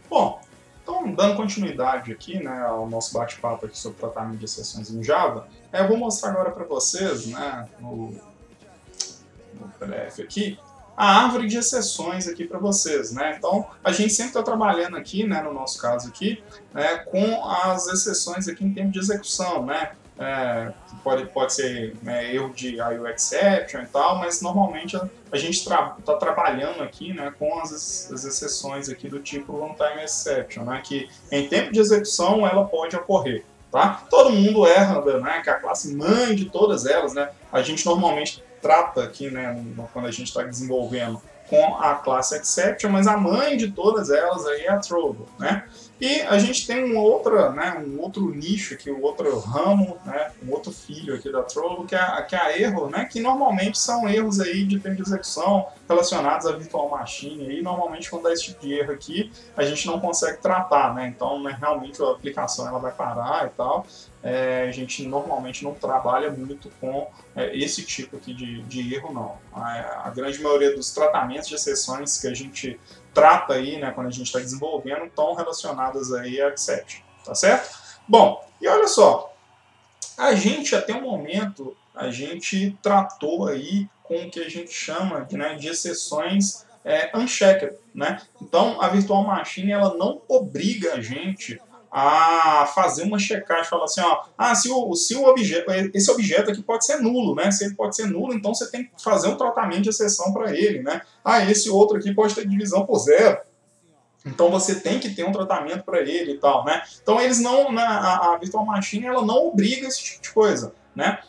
Bom, então dando continuidade aqui, né, ao nosso bate-papo aqui sobre tratamento de exceções em Java, eu vou mostrar agora para vocês, né, no PDF aqui, a árvore de exceções aqui para vocês, né? Então, a gente sempre está trabalhando aqui, né, no nosso caso aqui, né, com as exceções aqui em tempo de execução, né? Pode ser, né, erro de IO exception e tal, mas normalmente a gente está trabalhando aqui, né, com as exceções aqui do tipo runtime exception, né, que em tempo de execução ela pode ocorrer. Tá? Todo mundo erra, né, que a classe mãe de todas elas, né? A gente normalmente trata aqui, né, quando a gente está desenvolvendo com a classe exception, mas a mãe de todas elas aí é a Trouble, né? E a gente tem um outro nicho aqui, um outro ramo, né, um outro filho aqui da Trouble, que é a erro, né, que normalmente são erros aí de tempo de execução relacionados à virtual machine. E normalmente quando dá esse tipo de erro aqui, a gente não consegue tratar, né? Então, né, realmente a aplicação ela vai parar e tal. A gente normalmente não trabalha muito com esse tipo aqui de erro, não. A grande maioria dos tratamentos de exceções que a gente trata aí, né, quando a gente está desenvolvendo, estão relacionadas aí a exception, tá certo? Bom, e olha só, a gente até o momento, a gente tratou aí com o que a gente chama de exceções unchecked, né? Então, a virtual machine, ela não obriga a gente a fazer uma checagem, falar assim, ó, se o objeto, esse objeto aqui pode ser nulo, né? Se ele pode ser nulo, então você tem que fazer um tratamento de exceção para ele, né? Esse outro aqui pode ter divisão por zero. Então você tem que ter um tratamento para ele e tal, né? Então eles não, né, a Virtual Machine ela não obriga esse tipo de coisa, né?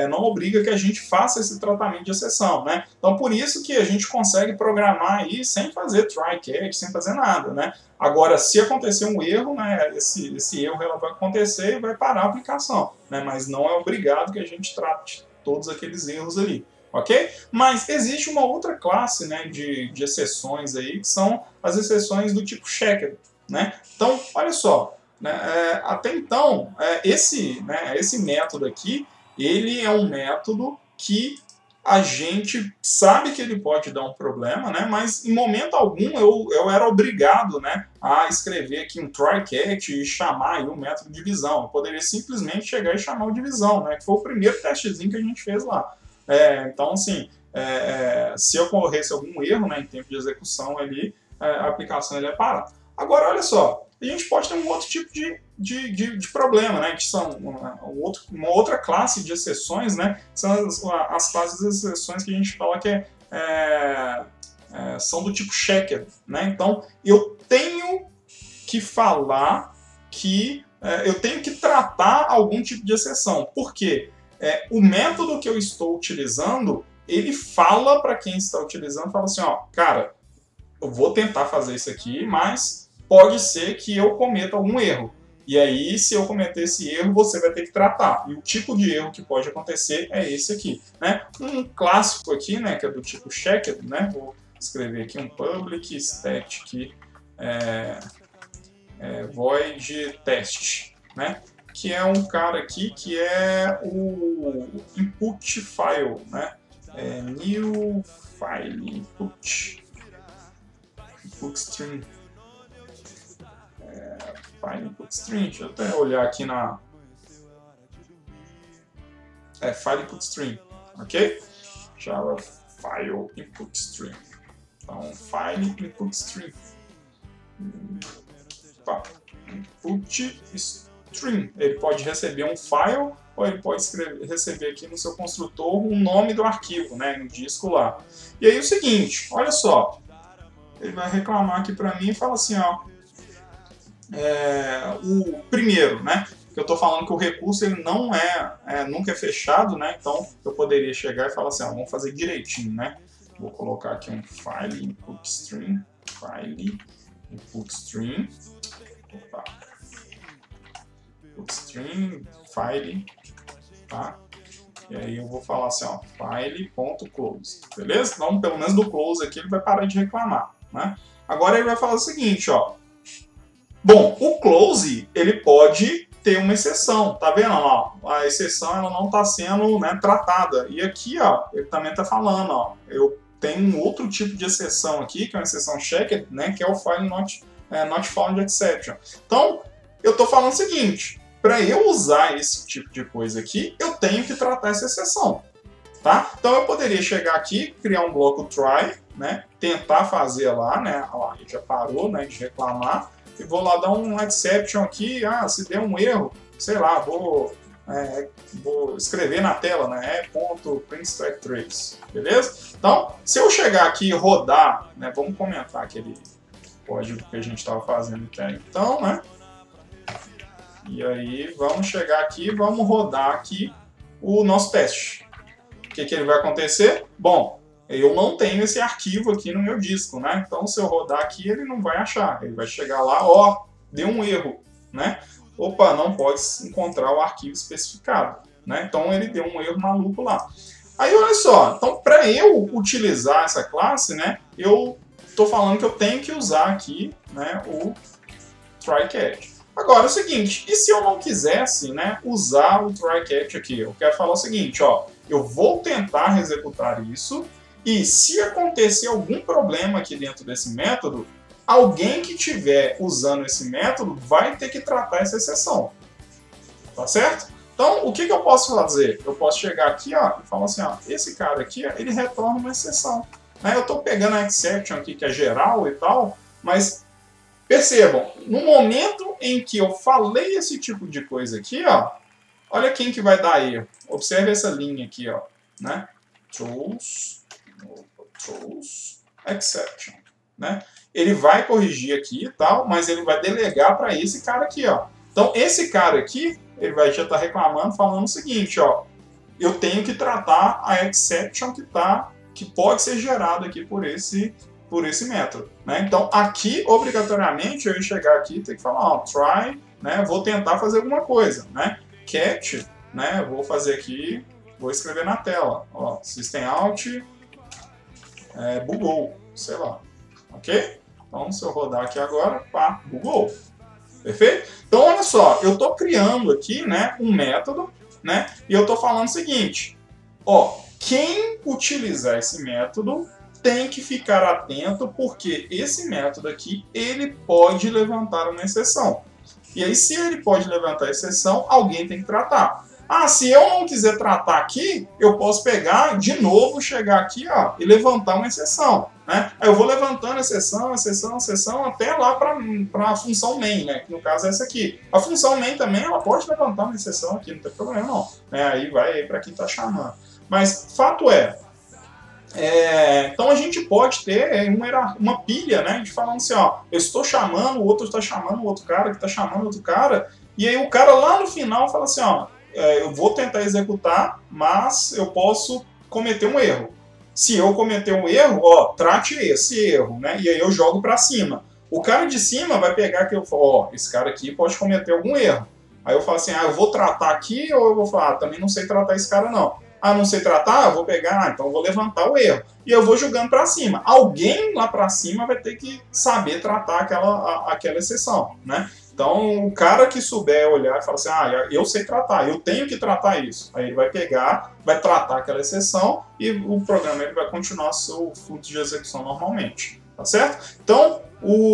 Não obriga que a gente faça esse tratamento de exceção, né? Então por isso que a gente consegue programar aí sem fazer try catch, sem fazer nada, né? Agora se acontecer um erro, né, esse erro ela vai acontecer e vai parar a aplicação, né? Mas não é obrigado que a gente trate todos aqueles erros ali. Ok? Mas existe uma outra classe, né, de exceções aí, que são as exceções do tipo checked, né? Então, olha só, né, até então, esse método aqui, ele é um método que a gente sabe que ele pode dar um problema, né, mas em momento algum eu era obrigado, né, a escrever aqui um try catch e chamar aí o método de divisão. Eu poderia simplesmente chegar e chamar o divisão, né, que foi o primeiro testezinho que a gente fez lá. Então, assim, se ocorresse algum erro, né, em tempo de execução ali, a aplicação ele ia parar. Agora, olha só, a gente pode ter um outro tipo de problema, né, que são uma outra classe de exceções, né, são as classes de exceções que a gente fala que são do tipo checker, né? Então, eu tenho que falar que eu tenho que tratar algum tipo de exceção. Por quê? O método que eu estou utilizando, ele fala para quem está utilizando, fala assim, ó, cara, eu vou tentar fazer isso aqui, mas pode ser que eu cometa algum erro. E aí, se eu cometer esse erro, você vai ter que tratar. E o tipo de erro que pode acontecer é esse aqui, né? Um clássico aqui, né, que é do tipo checked, né? Vou escrever aqui um public static void test, né? Que é um cara aqui que é o input file, né? New file input string. File input string. Deixa eu até olhar aqui na file input string, ok? Java file input string. Então, file input string. Input string. Ele pode receber um file ou ele pode receber aqui no seu construtor o nome do arquivo, né, no disco lá. E aí o seguinte, olha só, ele vai reclamar aqui para mim e fala assim, ó, o primeiro, né, que eu estou falando que o recurso ele não nunca é fechado, né, então eu poderia chegar e falar assim, ó, vamos fazer direitinho, né, vou colocar aqui um file input string, opa, string, file, tá? E aí eu vou falar assim, ó, file.close, beleza? Então, pelo menos do close aqui ele vai parar de reclamar, né? Agora ele vai falar o seguinte, ó. Bom, o close, ele pode ter uma exceção, tá vendo? Ó, a exceção, ela não está sendo, né, tratada. E aqui, ó, ele também está falando, ó, eu tenho um outro tipo de exceção aqui, que é uma exceção checked, né, que é o file not not found exception. Então, eu estou falando o seguinte, para eu usar esse tipo de coisa aqui, eu tenho que tratar essa exceção. Tá? Então eu poderia chegar aqui, criar um bloco try, né? Tentar fazer lá, né? Ó, ele já parou, né, de reclamar, e vou lá dar um exception aqui, se der um erro, sei lá, vou escrever na tela, né? .print_trace, beleza? Então, se eu chegar aqui e rodar, né? Vamos comentar aquele código que a gente estava fazendo até então, né? E aí vamos chegar aqui, vamos rodar aqui o nosso teste. O que ele vai acontecer? Bom, eu não tenho esse arquivo aqui no meu disco, né? Então, se eu rodar aqui, ele não vai achar. Ele vai chegar lá, ó, deu um erro, né? Opa, não pode encontrar o arquivo especificado, né? Então, ele deu um erro maluco lá. Aí, olha só. Então, para eu utilizar essa classe, né? Eu estou falando que eu tenho que usar aqui, né? O try_catch. Agora, é o seguinte, e se eu não quisesse, né, usar o try_catch aqui? Eu quero falar o seguinte, ó, eu vou tentar executar isso e se acontecer algum problema aqui dentro desse método, alguém que estiver usando esse método vai ter que tratar essa exceção. Tá certo? Então, o que eu posso fazer? Eu posso chegar aqui, ó, e falar assim, ó, esse cara aqui, ele retorna uma exceção. Né? Eu estou pegando a exception aqui, que é geral e tal, mas percebam, no momento em que eu falei esse tipo de coisa aqui, ó, olha quem que vai dar erro. Observe essa linha aqui, ó, né? Throws exception, né? Ele vai corrigir aqui e tal, mas ele vai delegar para esse cara aqui, ó. Então, esse cara aqui, ele vai já estar reclamando, falando o seguinte, ó, eu tenho que tratar a exception que pode ser gerada aqui por esse método, né? Então, aqui, obrigatoriamente, eu ia chegar aqui e ter que falar, ó, try, né? Vou tentar fazer alguma coisa, né? Catch, né? Vou fazer aqui, vou escrever na tela, ó, system out, bugou, sei lá, ok? Então, se eu rodar aqui agora, pá, bugou, perfeito? Então, olha só, eu estou criando aqui, né, um método, né? E eu estou falando o seguinte, ó, quem utilizar esse método tem que ficar atento, porque esse método aqui, ele pode levantar uma exceção. E aí, se ele pode levantar a exceção, alguém tem que tratar. Se eu não quiser tratar aqui, eu posso pegar, de novo, chegar aqui, ó, e levantar uma exceção. Né? Aí eu vou levantando exceção, até lá para a função main, né? Que no caso é essa aqui. A função main também, ela pode levantar uma exceção aqui, não tem problema não. Né? Aí vai para quem está chamando. Mas, fato então a gente pode ter uma pilha, né, de falando assim, ó, eu estou chamando, o outro está chamando o outro cara, que está chamando outro cara, e aí o cara lá no final fala assim, ó, eu vou tentar executar, mas eu posso cometer um erro. Se eu cometer um erro, ó, trate esse erro, né, e aí eu jogo para cima. O cara de cima vai pegar que eu falo, ó, esse cara aqui pode cometer algum erro. Aí eu falo assim, eu vou tratar aqui, ou eu vou falar, também não sei tratar esse cara não. Não sei tratar, eu vou pegar, então eu vou levantar o erro. E eu vou jogando para cima. Alguém lá para cima vai ter que saber tratar aquela exceção, né? Então, o cara que souber olhar e falar assim, eu sei tratar, eu tenho que tratar isso. Aí ele vai pegar, vai tratar aquela exceção e o programa ele vai continuar seu fluxo de execução normalmente, tá certo? Então,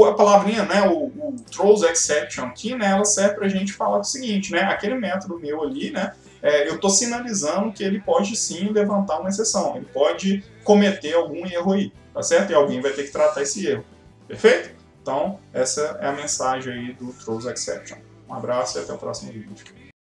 a palavrinha, né, o throws exception aqui, né, ela serve para a gente falar o seguinte, né, aquele método meu ali, né, eu estou sinalizando que ele pode sim levantar uma exceção, ele pode cometer algum erro aí, tá certo? E alguém vai ter que tratar esse erro, perfeito? Então, essa é a mensagem aí do throws exception. Um abraço e até o próximo vídeo.